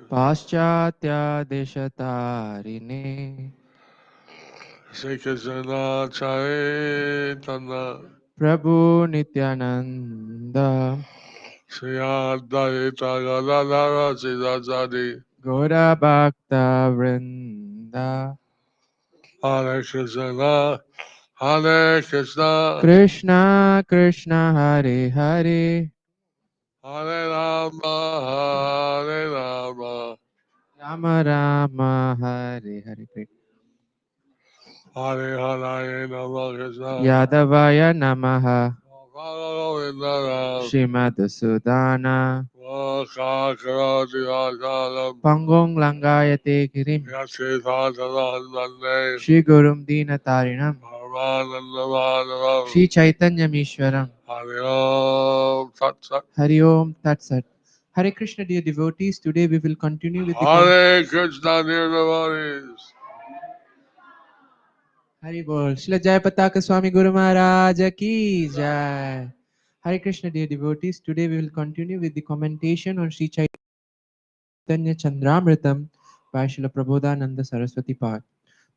Paschatya Deshatarine śrī-caitanyotkarṣatā Prabhu Nityananda śrī-caitanyotkarṣatā Gaura Bhakta Vrinda Hare Krishna, Hare Krishna, Krishna Krishna Hare Hare Hare Rama, Hare Rama, Rama Rama Hare Hare. Hare Hare Rama Krishna, Yadavaya Namaha Bhagavata Srimad Sudana Vakakarati Vakalam, Pangong Langayate Girim Yasithatana Shri Gurum Dinatarinam Paramananda Shri Chaitanya Mishwaram Hare Om Tat Sat. Hari Om Tat Sat. Hare Krishna, dear devotees. Today we will continue with the Hare Krishna, dear devotees. Hari Bol. Srila Jayapataka Swami Guru Maharaj Ki Jai. Hare Krishna, dear devotees. Today we will continue with the commentation on Sri Chaitanya Chandramritam by Srila Prabodhananda Saraswati Pad.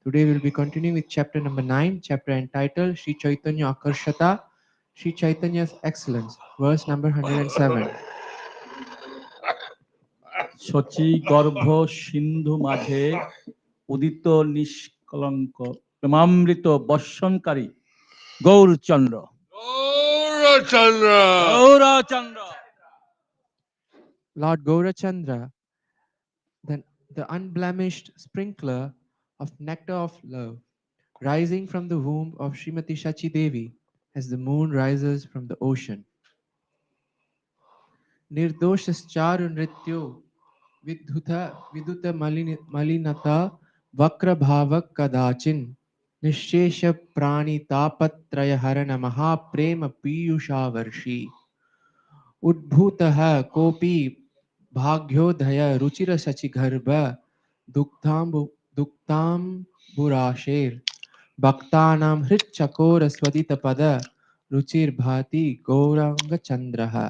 Today we will be continuing with chapter number 9, chapter entitled śrī-caitanyotkarṣatā, Sri Chaitanya's Excellence, verse number 107. Sachi গর্ভ সিন্ধু মাঝে উদিত নিষ্কলঙ্ক প্রেমামৃত বর্ষণকারী Gourchandra Gaurachandra. Gourchandra Lord Gaurachandra, the unblemished sprinkler of nectar of love, rising from the womb of Srimati Shachi Devi as the moon rises from the ocean. Nirdoshascharu nrityo viduta malinata vakra bhavak kadachin nishesha prani tapatraya harana mahaprema piyushavarshi udbhutaha kopi bhagyodhaya ruchira sachigarbha duktamburasher bhaktanam hritchakora swaditapada ruchir bhati gauranga chandraha.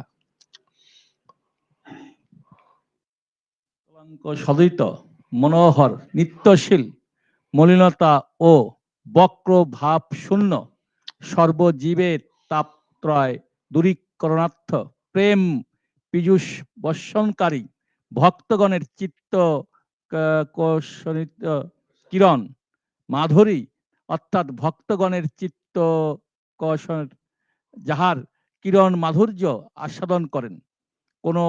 কলঙ্ক সদিত মনোহর নিত্যশীল মলিনতা ও বক্র ভাব শূন্য সর্বজীবের তাপত্রয় দূরীকরণার্থ প্রেম পীযুষ বর্ষণকারী ভক্তগণের চিত্ত কোষণিত কিরণ মাধুরী অর্থাৎ ভক্তগণের চিত্ত কোষণ যাহার কিরণ মাধুর্য আস্বাদন করেন কোনো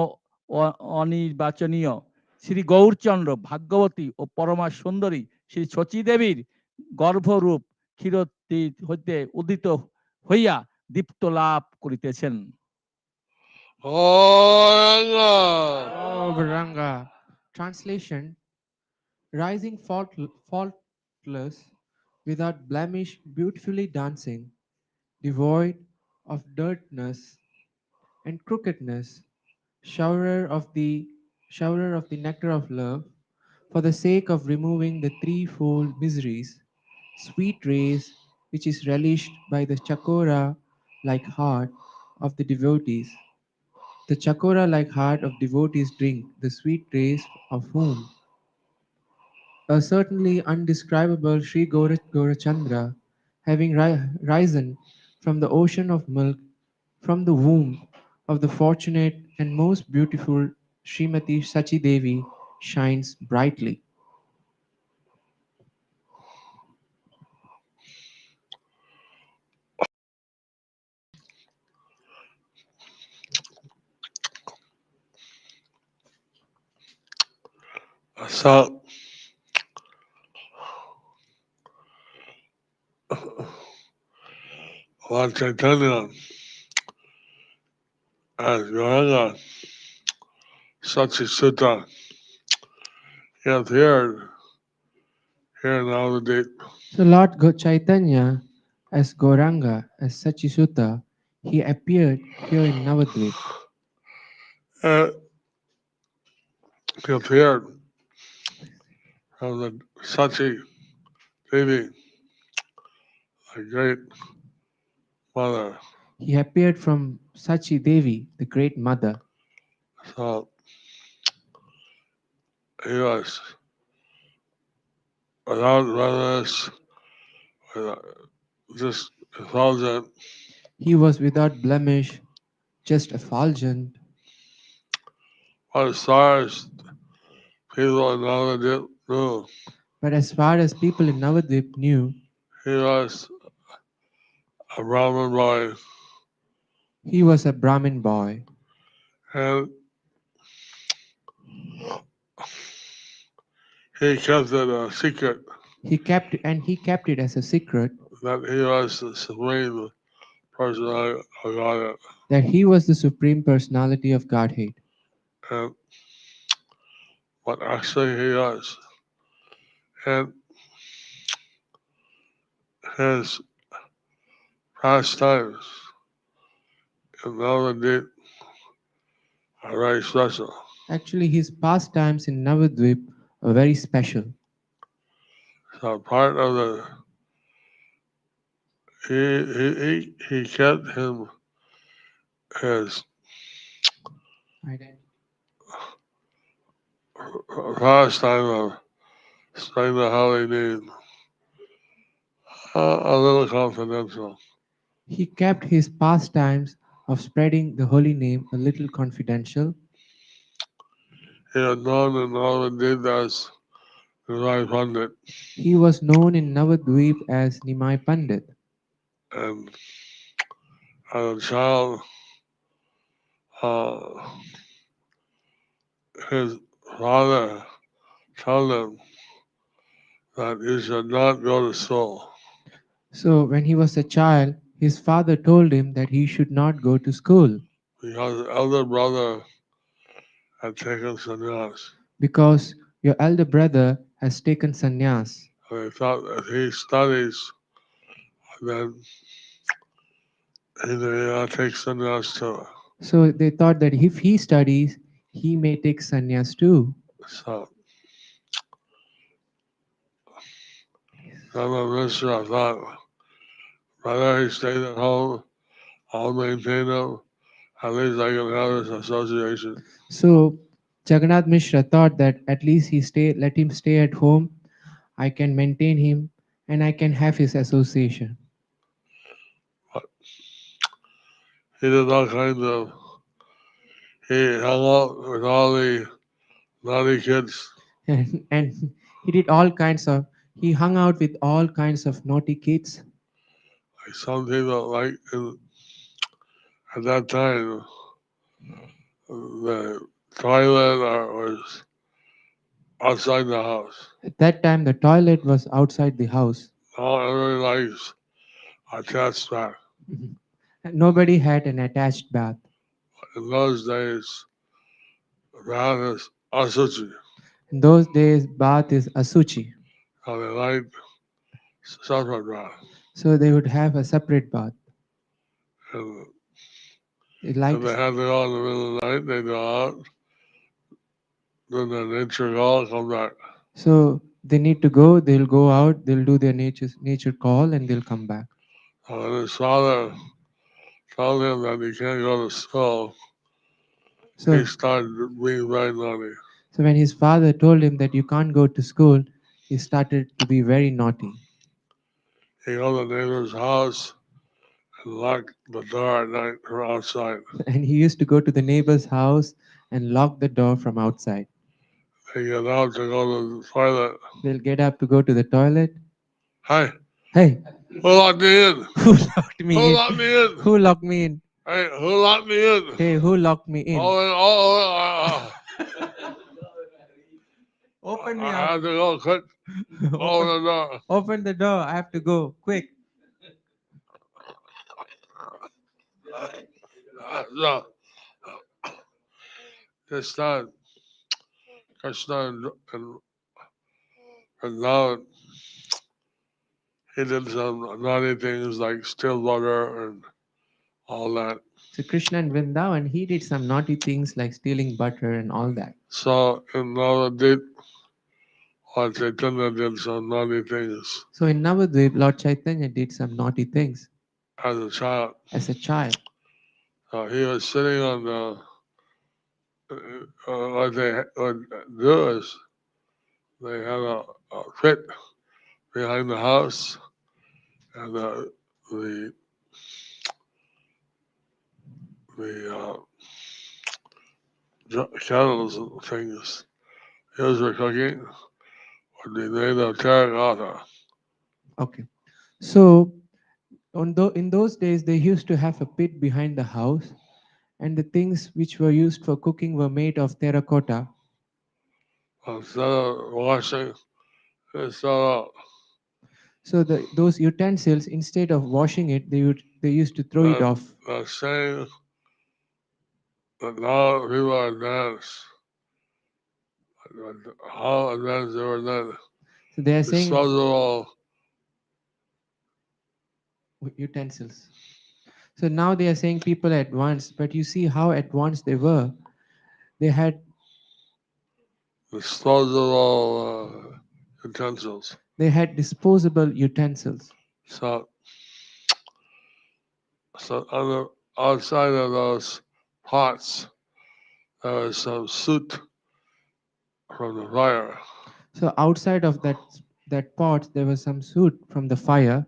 অনির্বাচনীয় শ্রী গৌরচন্দ্র ভাগ্যবতী ও পরমা সুন্দরী শ্রী শচী দেবীর গর্ভরূপ ক্ষীরোত্তি হইতে উদিত হইয়া দীপ্ত লাভ করিতেছেন। Gauranga. Translation: rising faultless, without blemish, beautifully dancing, devoid of dirtiness and crookedness, showerer of the nectar of love, for the sake of removing the threefold miseries, sweet rays which is relished by the chakora like heart of the devotees. The chakora like heart of devotees drink the sweet rays of whom a certainly undescribable Sri Gaurachandra, having risen from the ocean of milk, from the womb of the fortunate and most beautiful Srimati Sachi Devi, shines brightly. So, Lord Chaitanya as Gauranga Sachi-sutta, he appeared here now the deep. So Lord Chaitanya as Gauranga, as Sachisutta, he appeared here in Navadvip. He appeared from the Sachi Devi, a great mother. He appeared from Sachi Devi, the great mother. So, he was without blemish, without, just effulgent, He was without blemish, just effulgent. but as far as people in Navadip knew, But as far as people in Navadvip knew, he was a Brahmin boy, he was a Brahmin boy. and he kept it a secret He kept it as a secret that he was the supreme personality of God. that he was the supreme personality of Godhead. And what actually he was. And his pastimes in Navadip are very special. Actually, his pastimes in Navadvip are very special. So part of the he kept him his pastime of studying the holy name a little confidential. He kept his pastimes of spreading the holy name a little confidential. He had known in Navadip as Nirvai Pandit, He was known in Navadvip as Nimai Pandit, and as a child, uh, his father told him that you should not go to school so when he was a child, his father told him that he should not go to school because the elder brother had taken sannyas. because your elder brother has taken sannyas. And they thought if he studies, then he may take sannyas too. So they thought that if he studies, he may take sannyas too. So Brahma Mishra thought, rather he stayed at home, I'll maintain him, at least I can have his association. So Jagannath Mishra thought that at least let him stay at home. I can maintain him and I can have his association. But he did all kinds of, he hung out with all the naughty kids. And he did all kinds of, he hung out with all kinds of naughty kids. Like some people, like at that time, the toilet was outside the house. At that time, the toilet was outside the house. Now everybody likes attached back. Nobody had an attached bath. In those days, bath is asuchi. In those days, bath is asuchi. So they liked separate bath. So they would have a separate bath. And They if liked, they had to go in the middle of the night, they'd go out, then the nature call, come back. so they need to go, they'll go out, they'll do their nature call and they'll come back. So when his father told him that he can't go to school, So, he started being very naughty. so when his father told him that you can't go to school, he started to be very naughty. He go to the neighbor's house and lock the door at night from outside. And he used to go to the neighbor's house and lock the door from outside. They get out to go to the toilet. They'll get up to go to the toilet. Hey, Hey, who locked me in? who locked me Who in? locked me in? Who locked me in? Hey, who locked me in? Hey, who locked me in? Open me I up. had to go quick. Open the door. Open the door. I have to go. Quick. So, this time, Krishna and now he did some naughty things like steal butter and all that. So Krishna and Vrindavan, he did some naughty things like stealing butter and all that. So in Navadip, Lord Chaitanya did some naughty things So in Navadvip, Lord Chaitanya did some naughty things as a child. as a child. He was sitting on the, what they would do is they had a pit behind the house, and the the kettles and things used for cooking would be made of terracotta. Okay. So in those days, they used to have a pit behind the house, and the things which were used for cooking were made of terracotta. Instead of washing, it's all So those utensils, instead of washing it, they used to throw it the, off. the same that now people are advanced. How advanced they were then. So they are saying Disposable, utensils. So now they are saying people are advanced, but you see how advanced they were. They had disposable utensils. disposable utensils. So, so on the outside of those pots, there was some soot from the fire. So outside of that pot, there was some soot from the fire.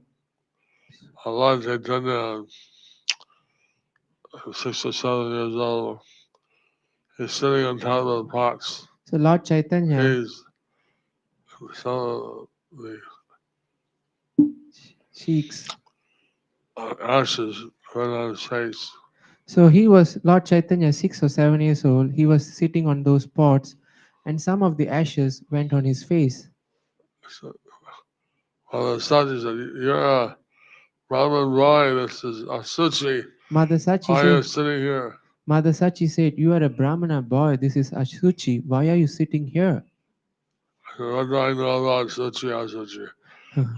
Lord Chaitanya, 6 or 7 years old, he's sitting on top of the pots. So Lord Chaitanya, He's some of the sheiks. ashes right on his face. So he was Lord Chaitanya, 6 or 7 years old. He was sitting on those pots, and some of the ashes went on his face. So, well, the Saji said, "You're a Brahmin boy. This is a suchi. Mother Sachi Why are you said, sitting here?" Mother Sachi said, "You are a Brahmana boy. This is Ashuchi. Why are you sitting here?" I said, "What do I know about suchi, asuchi?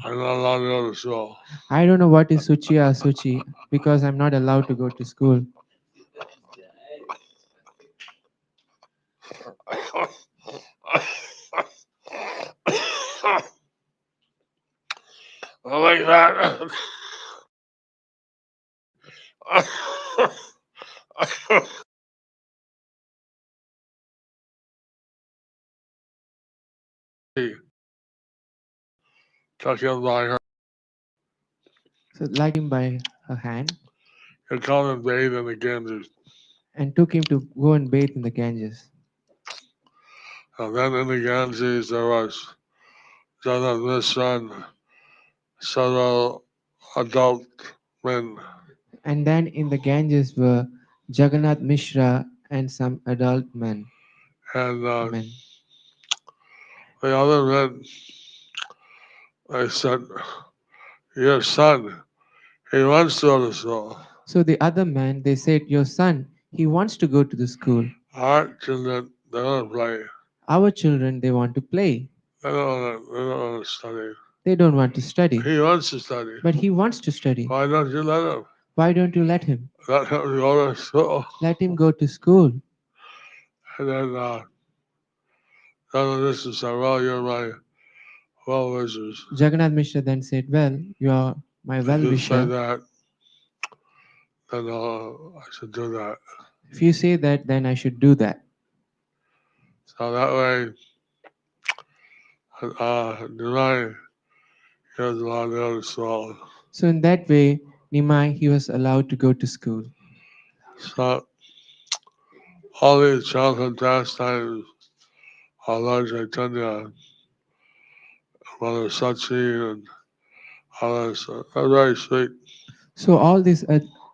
I'm not allowed to go to school." I don't know what is Suchi or Asuchi because I'm not allowed to go to school. I like that. He took him by her. So like him by her hand He come and bathe in the Ganges. and took him to go and bathe in the Ganges. And then in the Ganges there was Jagannath Mishra and several adult men. And then in the Ganges were Jagannath Mishra and some adult men. And Men. the other men, they said, "Your son, he wants to go to school." So the other man, they said, "Your son, he wants to go to the school. Our children, they don't play. Our children, they want to play. They don't want to study. They don't want to study. He wants to study. But he wants to study. Why don't you let him? Why don't you let him? Let him go to school." Let him go to school." And then this is said, "Well, you're my well wishers. Jagannath Mishra then said, "Well, you are my If well you say wisher. that, then I should do that." If you say that, then I should do that." So that way, Nimai he was allowed to go to school. So in that way, Nimai, he was allowed to go to school. So all these childhood pastimes, Lord Chaitanya, Mother Sachi, and others, are very sweet. So all these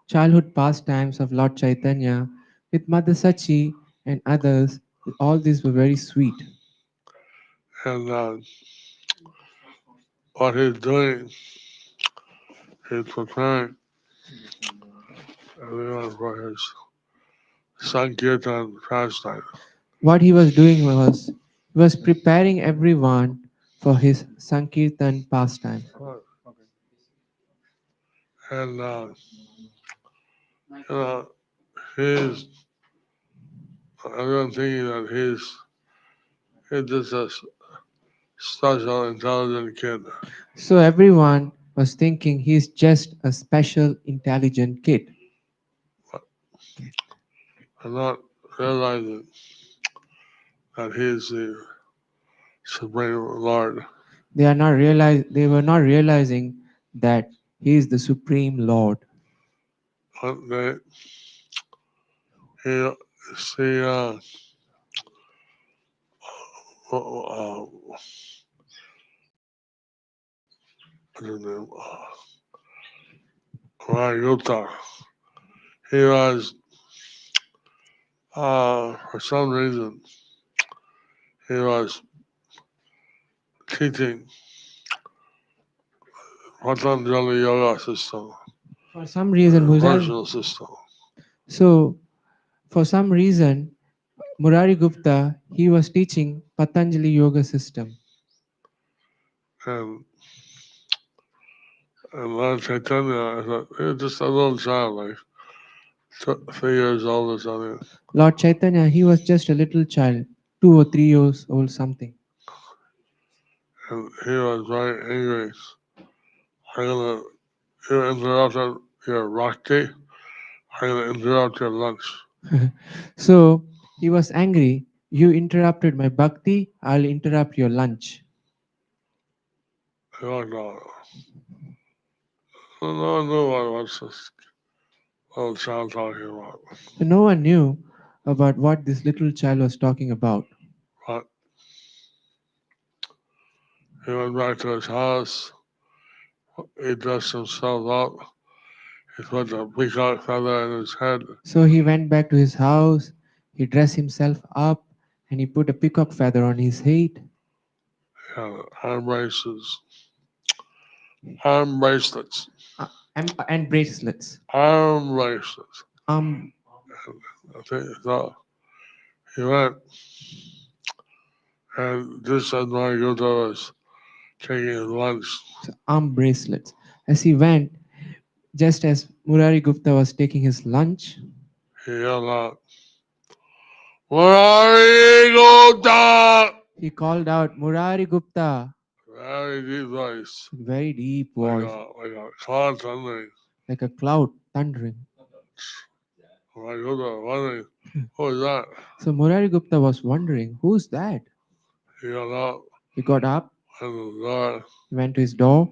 childhood pastimes of Lord Chaitanya with Mother Sachi and others, all these were very sweet. And what he's doing, he's preparing everyone for his Sankirtan pastime. What he was doing was preparing everyone for his Sankirtan pastime. And you know, he's everyone thinking that he's just a special, intelligent kid. So everyone was thinking he's just a special, intelligent kid. I'm not realizing that he's the Supreme Lord. They were not realizing that he is the supreme Lord. One day, he see what's his name? Rayuta. He was for some reason he was teaching Patanjali yoga system, For some reason, personal system. So, for some reason, Murari Gupta, he was teaching Patanjali yoga system. And Lord Chaitanya, I thought, he was just a little child, like 3 years old or something. Lord Chaitanya, he was just a little child, 2 or 3 years old, something. And he was very angry. I'm gonna, you interrupted your bhakti, I'm gonna interrupt your lunch. So he was angry. You interrupted my bhakti, I'll interrupt your lunch. He walked out. No one knew what's this little child talking about. So no one knew about what this little child was talking about. But he went back to his house, he dressed himself up, he put a peacock feather in his head, So he went back to his house, he dressed himself up, and he put a peacock feather on his head, he had arm braces, arm bracelets, and bracelets. arm bracelets. Um, I think so. He went, and just as Margarita was taking his lunch, arm bracelets. As he went, just as Murari Gupta was taking his lunch, he yelled out, Murari Gupta! he called out, Murari Gupta, Very deep voice, with very deep like voice, a cloud thundering. like a cloud thundering. Margarita wondering, who is that? So Murari Gupta was wondering, who's that? He yelled out, He got up, and the door, he went to his door,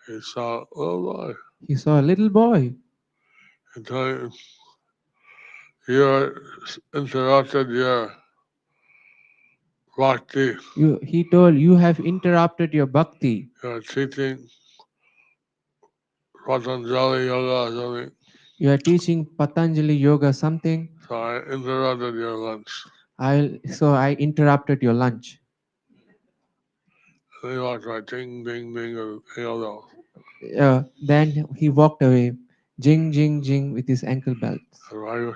he saw a little boy. he saw a little boy. He told him, you interrupted your bhakti. He told, you have interrupted your bhakti. You're teaching Patanjali yoga or something. You are teaching Patanjali yoga something. So I interrupted your lunch. I interrupted your lunch. And he walked right ding, ding, ding, and yelled out. Then he walked away, jing, jing, jing, with his ankle belts. And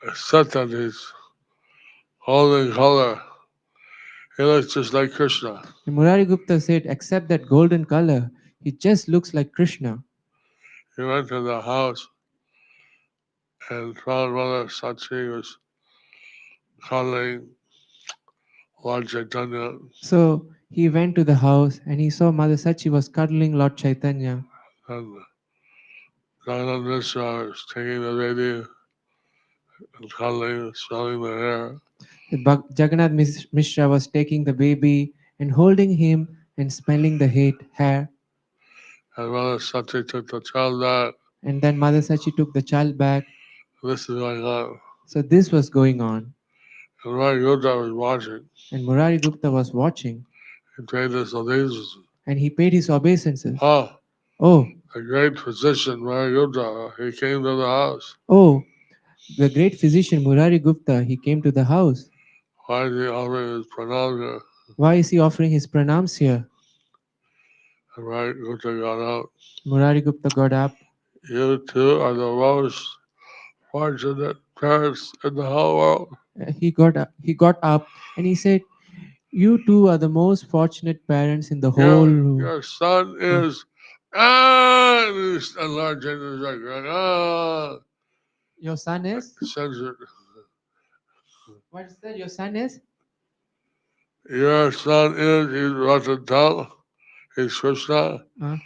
I said that he's golden color. He looks just like Krishna. And Murari Gupta said, except that golden color, he just looks like Krishna. He went to the house and found Mother Sachi was cuddling Lord Chaitanya. So he went to the house and he saw Mother Sachi was cuddling Lord Chaitanya. And Jagannath Mishra was taking the baby and cuddling, smelling the hair. Jagannath Mishra was taking the baby and holding him and smelling the hair. And Mother Sati took the child back. And then Mother Sachi took the child back. This is going on. So this was going on. And Rai Gupta was watching. And Murari Gupta was watching. He paid his obeisance. And he paid his obeisances. Oh, Oh, the great physician, Rai Gupta, he came to the house. oh, the great physician Murari Gupta, he came to the house. Why is he offering his pranam here? Why is he offering his pranams here? And Rai Gupta got out. Murari Gupta got up. You two are the most fortunate parents in the whole world. He got up and he said, you two are the most fortunate parents in the whole Your son is and Lord Jesus like Your son is? censored. What is that? Your son is? Your son is he's Ratan Tal, he's Krishna, Huh?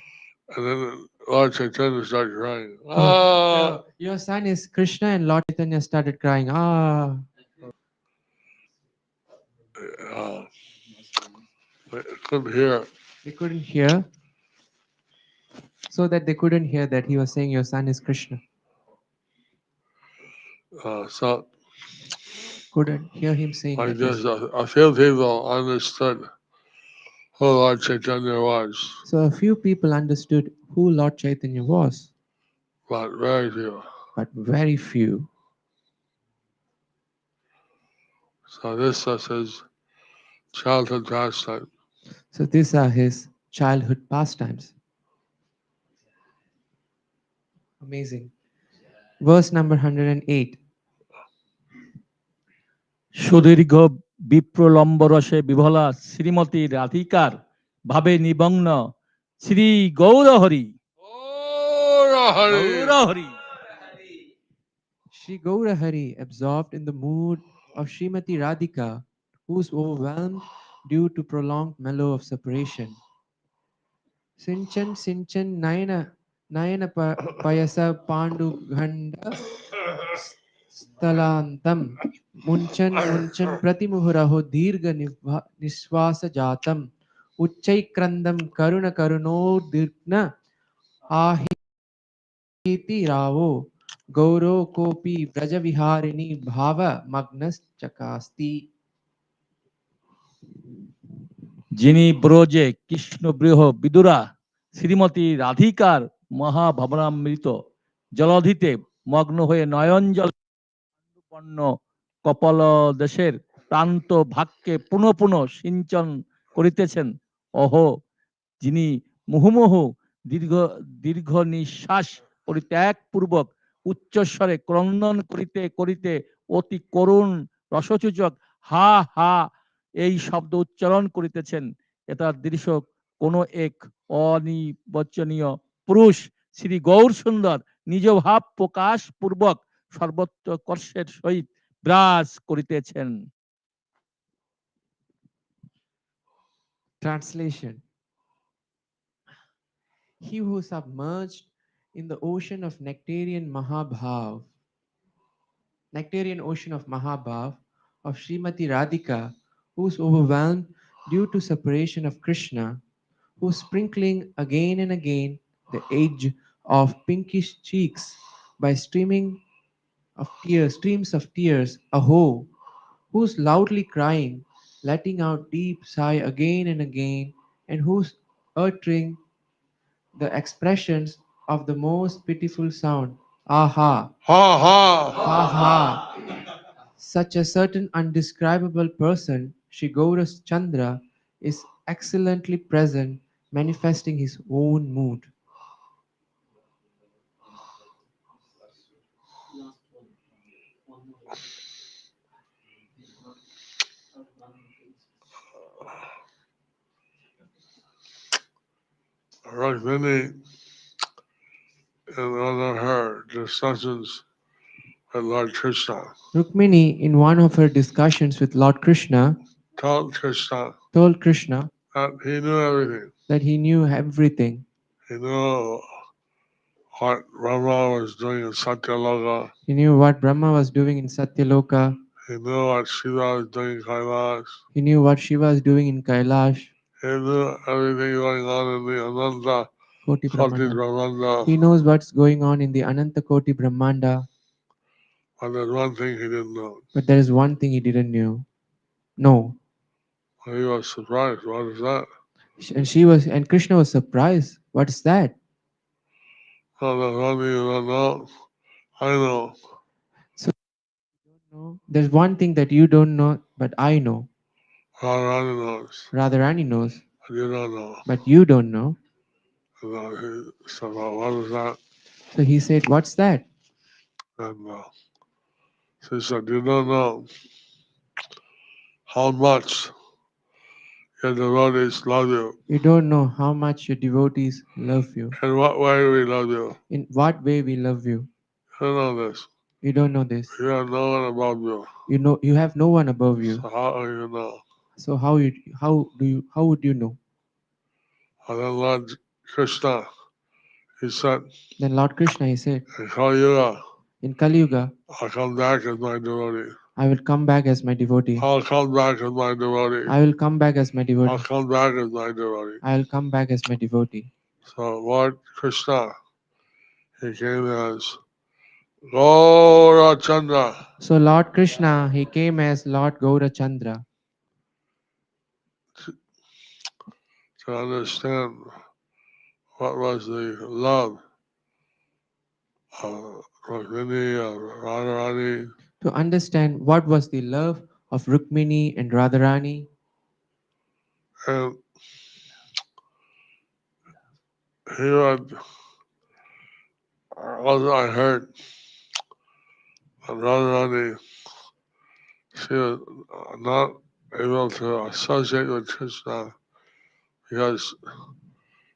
and then Lord Chaitanya started crying. So your son is Krishna and Lord Chaitanya started crying. Ah. uh, they couldn't hear. They couldn't hear, so that they couldn't hear that he was saying, "Your son is Krishna." So Couldn't hear him saying like that. Yes. just a few people understood who Lord Chaitanya was, So a few people understood who Lord Chaitanya was, but very few. but very few. So this is his childhood pastime. So these are his childhood pastimes. Amazing. Verse number 108. সুদীর্ঘ বিপ্রলম্ব রসে বিভলা শ্রীমতী রাধিকার ভাবে নিমগ্ন Shri Gaurhari Oh, Hari! Gaurhari Shri Gaurahari, absorbed in the mood of Srimati Radhika, who was overwhelmed due to prolonged mellow of separation. Sinchan Sinchan Nayana Payasa Pandu Ghanda Stalantam Munchan Munchan Pratimuhuraho Dirga Niswasa Jatam Uchchaikrandam Karuna Karuno Dirgna Ahiti Ravo Gauro Kopi Brajaviharini Bhava Magnas Chakasti. যিনি ব্রজে কৃষ্ণ বৃহ বিদুরা শ্রীমতী রাধিকার মহাভাবনামৃত জলধিতে মগ্ন হয়ে নয়ন জল পণ্য couple দেশের প্রান্ত ভাগকে পুনঃ পুনঃ সিঞ্চন করিতেছেন। অহো, যিনি মুহুর্মুহু দীর্ঘ দীর্ঘ নিঃশ্বাস পরিত্যাগপূর্বক উচ্চস্বরে ক্রন্দন করিতে করিতে অতি করুণ রসসূচক হা হা এই শব্দ উচ্চারণ করিতেছেন, এটা দৃশ্য কোন এক অনির্বচনীয় পুরুষ শ্রী গৌর সুন্দর নিজ ভাব প্রকাশ পূর্বক সর্বত্র কর্ষের সহিত বিরাজ করিতেছেন। Translation. He who submerged in the ocean of nectarian ocean of Mahabhav, of Srimati Radhika, who is overwhelmed due to separation of Krishna, who is sprinkling again and again the edge of pinkish cheeks by streams of tears, aho, who's loudly crying, letting out deep sigh again and again, and who's uttering the expressions of the most pitiful sound, aha, Ha ha! ha ha. Such a certain undescribable person, Sri Gaura's Chandra, is excellently present, manifesting his own mood. Rukmini, in one of her discussions with Lord Krishna, Rukmini, in one of her discussions with Lord Krishna, told Krishna told Krishna that he knew everything. that he knew everything. He knew what Brahma was doing in Satyaloka. He knew what Brahma was doing in Satyaloka. He knew what Shiva was doing in Kailash. He knew what Shiva was doing in Kailash. He knew everything going on in the Ananta Koti Koti Brahmanda. Brahmanda. He knows what's going on in the Ananta Koti Brahmanda. But there's one thing he didn't know. But there is one thing he didn't know. No. He was surprised. What is that? And Krishna was surprised. What's that? Oh, there's one thing you don't know. I know. So no, there's one thing that you don't know, but I know. Radharani knows. Radharani knows, But you don't know. but you don't know. So he said, well, what is that? So he said, what's that? And she said, you don't know how much your devotees love you. You don't know how much your devotees love you. In what way we love you. In what way we love you. You don't know this. You don't know this. You have no one above you. You know you have no one above you. So how do you know? So how would you know? And then Lord Krishna, he said, Then Lord Krishna, he said, in Kali Yuga, in Kali Yuga, I'll come back as my devotee. I will come back as my devotee. I'll come back as my devotee. I will come back as my I'll devotee. come back as my devotee. I will come back as my devotee. So Lord Krishna, he came as Gaura Chandra So Lord Krishna, he came as Lord Gaurachandra to understand what was the love of Rukmini, of Radharani, to understand what was the love of Rukmini and Radharani. and he would, also I heard that Radharani, she was not able to associate with Krishna because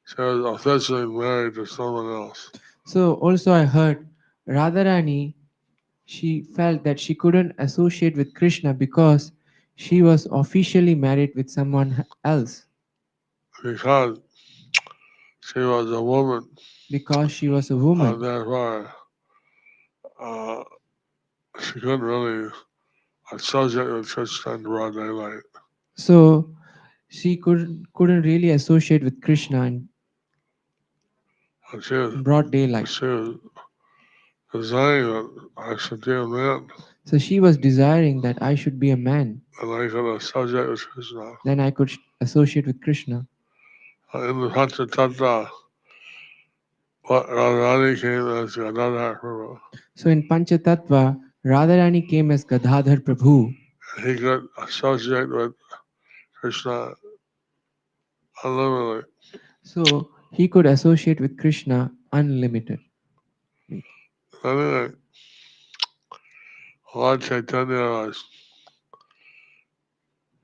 she was officially married to someone else. So also I heard Radharani, she felt that she couldn't associate with Krishna because she was officially married with someone else, Because she was a woman, because she was a woman. therefore uh, she couldn't really associate with Krishna in broad daylight. So she couldn't really associate with Krishna And she was, in broad daylight. she was desiring that I should be a man So she was desiring that I should be a man, and I could associate with Krishna. then I could associate with Krishna. In the Panchatattva, what Radharani came as Gadadhar Prabhu. So in Panchatattva, Radharani came as Gadadhar Prabhu. He could associate with Krishna unlimitedly. So he could associate with Krishna unlimited. Anyway, Lord Chaitanya was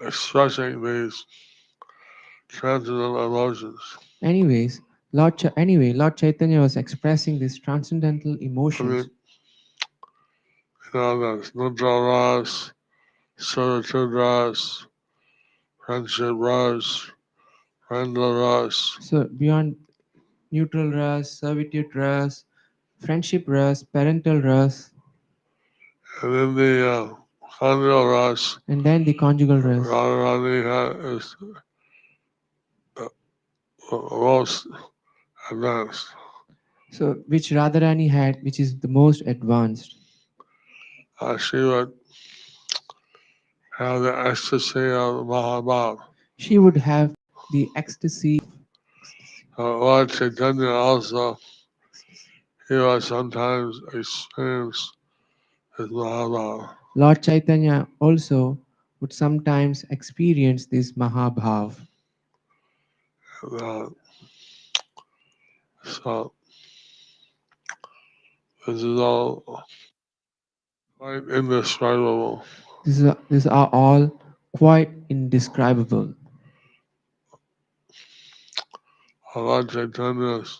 expressing these transcendental emotions. Lord Chaitanya was expressing these transcendental I emotions. mean, there's neutral ras, servitude ras, friendship ras, friendly ras, So beyond neutral ras, servitude ras, friendship ras, parental ras, and then the conjugal ras. and then the conjugal ras. Radharani is uh, most advanced. So which Radharani had, which is the most advanced. She would have the ecstasy of Mahabhav. She would have the ecstasy. Lord Chaitanya also, he would sometimes experience his Mahabhav. Lord Chaitanya also would sometimes experience this Mahabhav. Uh, so this is all quite indescribable. These are all quite indescribable. Lord Chaitanya's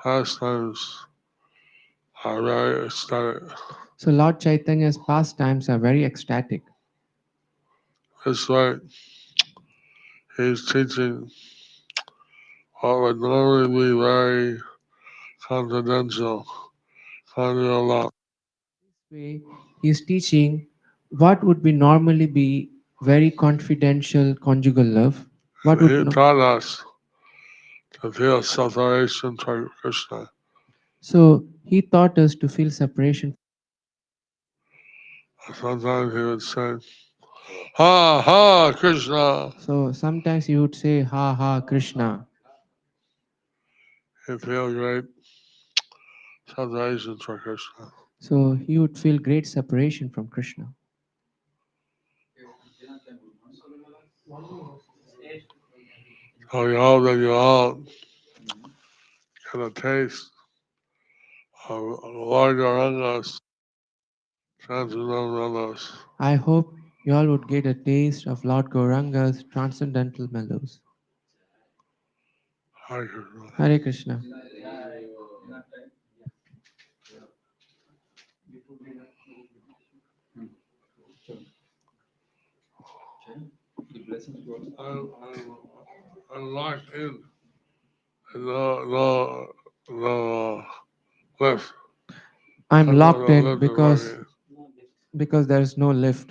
pastimes are very ecstatic. So Lord Chaitanya's pastimes are very ecstatic. It's like he's teaching what would normally be very confidential, conjugal love. This way, he is teaching what would be normally be very confidential conjugal love. What would He no, taught us to feel separation from Krishna. so he taught us to feel separation. Sometimes he would say, Ha ha, Krishna. So sometimes he would say, "Ha ha, Krishna." He feel great separation from Krishna. So he would feel great separation from Krishna. So we hope that you all get a taste of Lord Gauranga's transcendental mellows. I hope you all would get a taste of Lord Gauranga's transcendental mellows. Hare Krishna. Hare Krishna. I'm locked in. No lift. I'm I thought locked the in lift is because working. because there is no lift.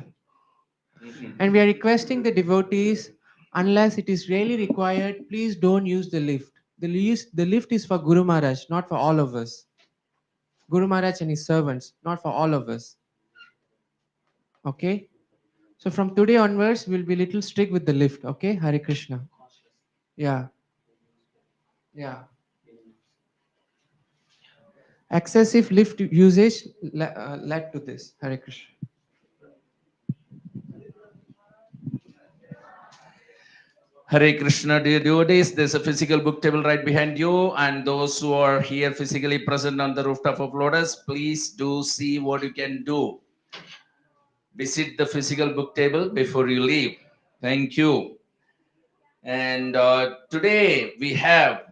And we are requesting the devotees, unless it is really required, please don't use the lift. The lift is for Guru Maharaj, not for all of us. Guru Maharaj and his servants, not for all of us. Okay? So from today onwards, we'll be little strict with the lift. Okay? Hare Krishna. Yeah. Yeah. Excessive lift usage led to this. Hare Krishna. Hare Krishna, dear devotees. There's a physical book table right behind you, and those who are here physically present on the rooftop of Lotus, please do see what you can do. Visit the physical book table before you leave. Thank you. And today we have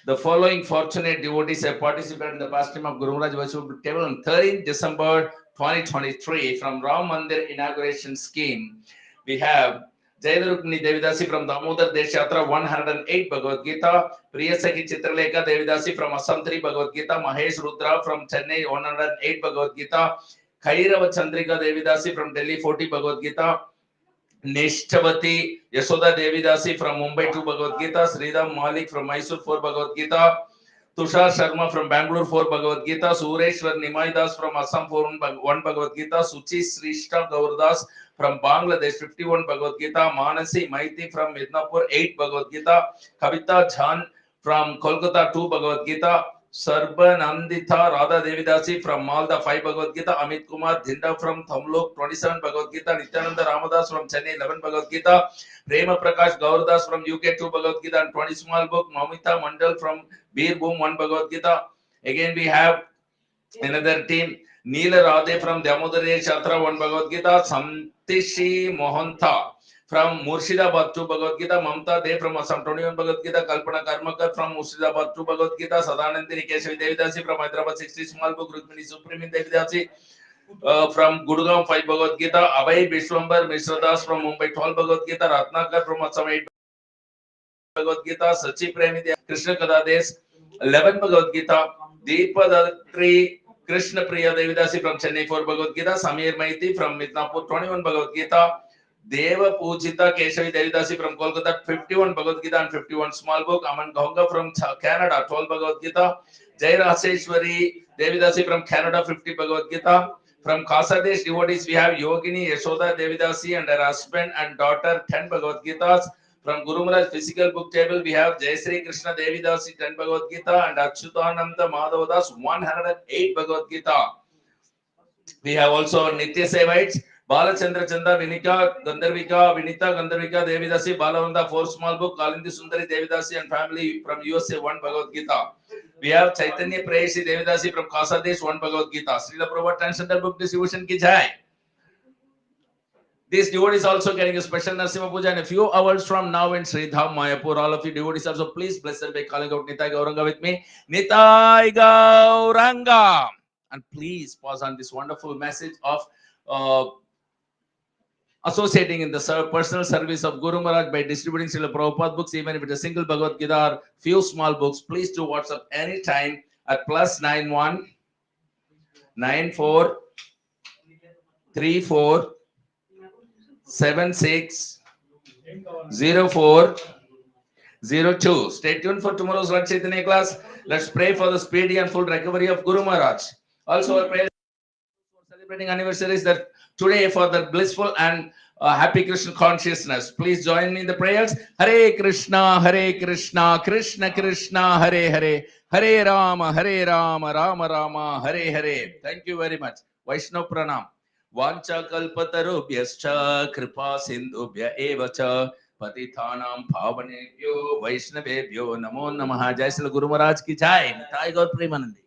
the following fortunate devotees have participated in the pastime of Guru Maharaj Vaishnav book table on 13th December 2023 from Ram Mandir inauguration scheme. We have Jayadrukmini Devidasi from Damodar Deshatra 108 Bhagavad Gita, Priyasaki Chitralekha Devidasi from Assam 3 Bhagavad Gita, Mahesh Rudra from Chennai 108 Bhagavad Gita, Kairava Chandrika Devidasi from Delhi 40 Bhagavad Gita, Nishtavati Yashoda Devidasi from Mumbai 2 Bhagavad Gita, Sridham Malik from Mysore 4 Bhagavad Gita, Tushar Sharma from Bangalore 4 Bhagavad Gita, Sureshwar Nimaidas from Assam 1 Bhagavad Gita, Suchi Srishta Gaurdas from Bangladesh 51 Bhagavad Gita, Manasi Maiti from Midnapur 8 Bhagavad Gita, Kavita Jhan from Kolkata 2 Bhagavad Gita, Sarbanandita Radha Devidasi from Malda 5 Bhagavad Gita, Amit Kumar Dhinda from Thamlok 27 Bhagavad Gita, Nityananda Ramadas from Chennai 11 Bhagavad Gita, Prema Prakash Gaurdas from UK 2 Bhagavad Gita and 20 small book, Mamita Mandal from Birbhum 1 Bhagavad Gita. Again we have another team, Neela Radhe from Damodare Chatra 1 Bhagavad Gita, Samtishi Mohanta from Murshidabad 2 Bhagavad Gita, Mamta De from Assam 21 Bhagavad Gita, Kalpana Karmakar from Murshidabad 2 Bhagavad Gita, Sadanandini Keshavi Devidasi from Hyderabad 60 small book, Rukmini Supreme Devidasi from Gurgaon 5 Bhagavad Gita, Abhay Vishwambar Mishradas from Mumbai 12 Bhagavad Gita, Ratnakar from Assam 8 Bhagavad Gita, Sachi Premi Krishna Kadades 11 Bhagavad Gita, Deepadatri Krishna Priya Devidasi from Chennai 4 Bhagavad Gita, Samir Maiti from Midnapur 21 Bhagavad Gita, Deva Pujita Keshavi Devidasi from Kolkata 51 Bhagavad Gita and 51 small book, Aman Gonga from Canada 12 Bhagavad Gita, Jai Raseshwari Devidasi from Canada 50 Bhagavad Gita. From Kasadesh devotees we have Yogini Yashoda Devidasi and her husband and daughter 10 Bhagavad Gitas. From Guru Maharaj physical book table we have Jai Sri Krishna Devidasi 10 Bhagavad Gita and Achyutananda Madhavadas 108 Bhagavad Gita. We have also Nitya Sevites, Balachandra Chanda Vinika, Gandharvika, Vinita Gandharvika Devidasi, Balavanda 4 small book, Kalindi Sundari Devidasi and family from USA 1 Bhagavad Gita. We have Chaitanya Prayasi Devidasi from Kasadesh 1 Bhagavad Gita. Srila Prabhupada Transcendental Book Distribution ki jai. This devotee is also getting a special Narasimha Puja in a few hours from now in Sridham, Mayapur. All of you devotees also please bless them by calling out Nitai Gauranga with me. Nitai Gauranga. And please pause on this wonderful message of associating in the personal service of Guru Maharaj by distributing Srila Prabhupada books, even if it's a single Bhagavad Gita or few small books. Please do WhatsApp anytime at +91 94 34 76 04 02. Stay tuned for tomorrow's Lord Chaitanya class. Let's pray for the speedy and full recovery of Guru Maharaj. Also, our prayers for celebrating anniversaries that today for the blissful and happy Krishna consciousness. Please join me in the prayers. Hare Krishna, Krishna Krishna, Hare Hare, Hare Rama, Rama Rama, Hare Hare. Thank you very much. Vaishnav Pranam. Vancha kalpatarubhyascha kripa sindhubhya evacha patithanam pavanebhyo vaishnavebhyo namo namaha. Jai Srila Guru Maharaj ki jai. Nitai Gaur Premanandi.